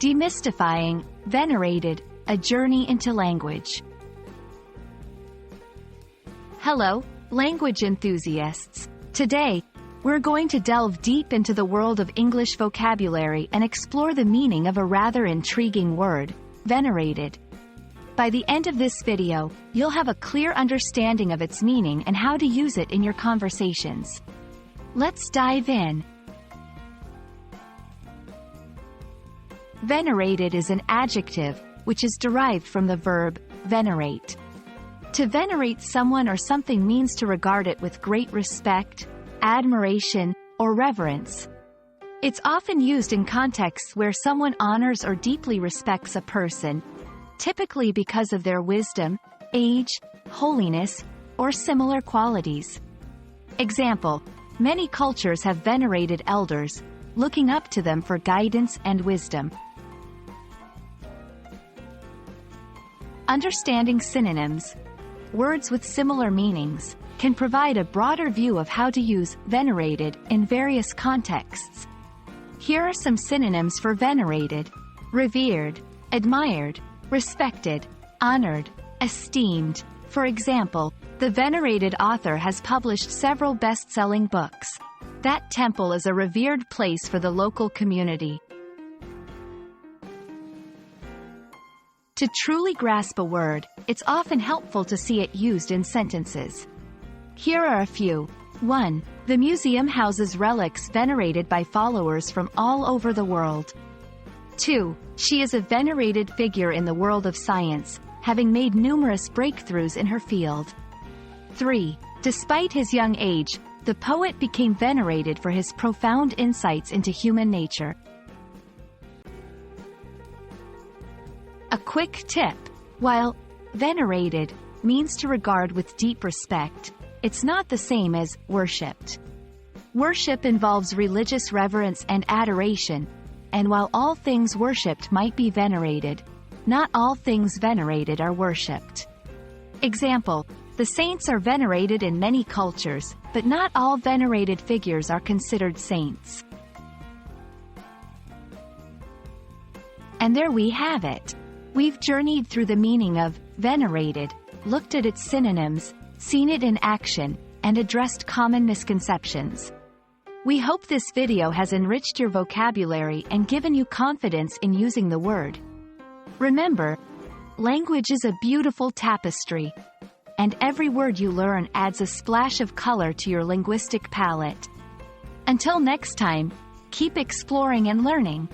Demystifying Venerated, a journey into language. Hello, language enthusiasts. Today, we're going to delve deep into the world of English vocabulary and explore the meaning of a rather intriguing word, venerated. By the end of this video, you'll have a clear understanding of its meaning and how to use it in your conversations. Let's dive in. Venerated is an adjective, which is derived from the verb venerate. To venerate someone or something means to regard it with great respect, admiration, or reverence. It's often used in contexts where someone honors or deeply respects a person, typically because of their wisdom, age, holiness, or similar qualities. Example: many cultures have venerated elders, looking up to them for guidance and wisdom. Understanding synonyms, words with similar meanings, can provide a broader view of how to use venerated in various contexts. Here are some synonyms for venerated: revered, admired, respected, honored, esteemed. For example, the venerated author has published several best-selling books. That temple is a revered place for the local community. To truly grasp a word, it's often helpful to see it used in sentences. Here are a few. 1. The museum houses relics venerated by followers from all over the world. 2. She is a venerated figure in the world of science, having made numerous breakthroughs in her field. 3. Despite his young age, the poet became venerated for his profound insights into human nature. A quick tip: while venerated means to regard with deep respect, it's not the same as worshipped. Worship involves religious reverence and adoration, and while all things worshipped might be venerated, not all things venerated are worshipped. Example: the saints are venerated in many cultures, but not all venerated figures are considered saints. And there we have it. We've journeyed through the meaning of venerated, looked at its synonyms, seen it in action, and addressed common misconceptions. We hope this video has enriched your vocabulary and given you confidence in using the word. Remember, language is a beautiful tapestry, and every word you learn adds a splash of color to your linguistic palette. Until next time, keep exploring and learning.